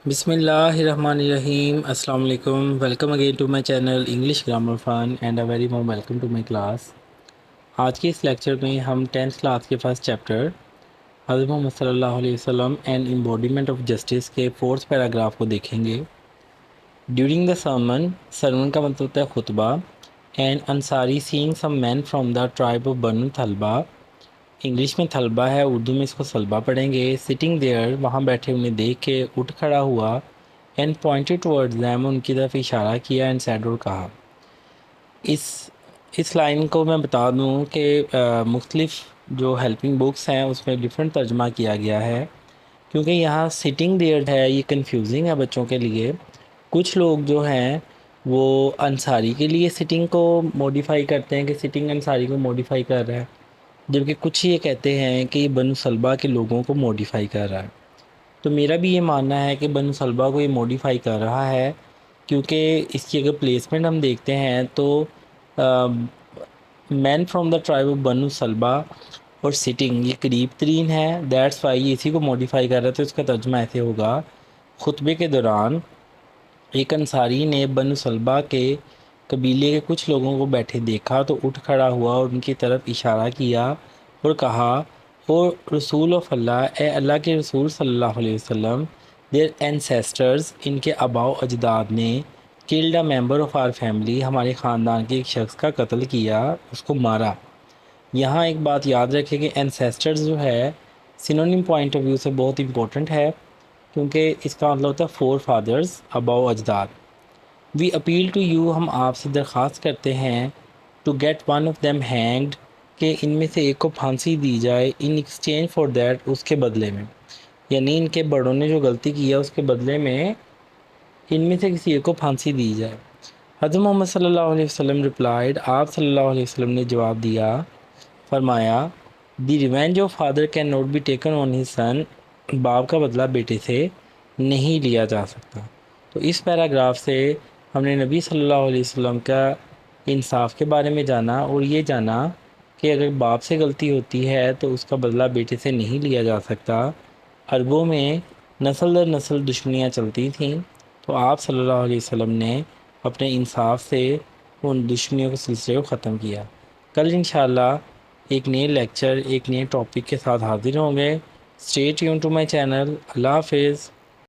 بسم اللہ الرحمن الرحیم. السلام علیکم. Welcome again to my channel English grammar fun and a very warm welcome to my class. آج کے اس لیکچر میں ہم 10th کلاس کے فرسٹ چیپٹر حضرت محمد صلی اللہ علیہ وسلم اینڈ امبوڈیمنٹ آف جسٹس کے 4th پیراگراف کو دیکھیں گے. ڈیورنگ دا سرمن کا مطلب ہوتا ہے خطبہ. And Ansari saying some men from the tribe of Banu Talaba. English میں طلبہ ہے، اردو میں اس کو سلبہ پڑھیں گے. سٹنگ دیئر، وہاں بیٹھے انہیں دیکھ کے اٹھ کھڑا ہوا. اینڈ پوائنٹڈ ٹورڈز دیم، ان کی طرف اشارہ کیا. اینڈ سیڈ، اور کہا. اس لائن کو میں بتا دوں کہ مختلف جو ہیلپنگ بکس ہیں اس میں ڈفرینٹ ترجمہ کیا گیا ہے، کیونکہ یہاں سٹنگ دیئر ہے، یہ کنفیوزنگ ہے بچوں کے لیے. کچھ لوگ جو ہیں وہ انصاری کے لیے سٹنگ کو موڈیفائی کرتے ہیں کہ سٹنگ انصاری کو موڈیفائی کر رہا ہے، جبکہ کچھ یہ کہتے ہیں کہ یہ بنو سلبہ کے لوگوں کو موڈیفائی کر رہا ہے. تو میرا بھی یہ ماننا ہے کہ بنو سلبہ کو یہ موڈیفائی کر رہا ہے، کیونکہ اس کی اگر پلیسمنٹ ہم دیکھتے ہیں تو مین فرام دا ٹرائب آف بنو سلبہ اور سٹنگ یہ قریب ترین ہے. دیٹس وائی یہ اسی کو موڈیفائی کر رہا ہے. تو اس کا ترجمہ ایسے ہوگا: خطبے کے دوران ایک انصاری نے بنو سلبہ کے قبیلے کے کچھ لوگوں کو بیٹھے دیکھا تو اٹھ کھڑا ہوا اور ان کی طرف اشارہ کیا اور کہا: اور رسول آف اللہ، اے اللہ کے رسول صلی اللہ علیہ وسلم، دیر اینسیسٹرز، ان کے آباء و اجداد نے، called a member of our family, ہمارے خاندان کے ایک شخص کا قتل کیا، اس کو مارا. یہاں ایک بات یاد رکھے کہ اینسیسٹرز جو ہے سینونیم پوائنٹ آف ویو سے بہت امپورٹنٹ ہے، کیونکہ اس کا مطلب ہوتا ہے فور فادرز، آباء و اجداد. وی اپیل ٹو یو، ہم آپ سے درخواست کرتے ہیں، to get one of them hanged, کہ ان میں سے ایک کو پھانسی دی جائے، ان ایکسچینج فار دیٹ، اس کے بدلے میں. یعنی ان کے بڑوں نے جو غلطی کی ہے اس کے بدلے میں ان میں سے کسی ایک کو پھانسی دی جائے. حضرت محمد صلی اللہ علیہ وسلم ریپلائڈ، آپ صلی اللہ علیہ وسلم نے جواب دیا، فرمایا: the revenge of father can not be taken on his son, باپ کا بدلہ بیٹے سے نہیں لیا جا سکتا. تو اس پیراگراف سے ہم نے نبی صلی اللہ علیہ وسلم کا انصاف کے بارے میں جانا، اور یہ جانا کہ اگر باپ سے غلطی ہوتی ہے تو اس کا بدلہ بیٹے سے نہیں لیا جا سکتا. عربوں میں نسل در نسل دشمنیاں چلتی تھیں، تو آپ صلی اللہ علیہ وسلم نے اپنے انصاف سے ان دشمنیوں کے سلسلے کو ختم کیا. کل انشاءاللہ ایک نئے لیکچر، ایک نئے ٹاپک کے ساتھ حاضر ہوں گے. Stay tune to my channel. اللہ حافظ.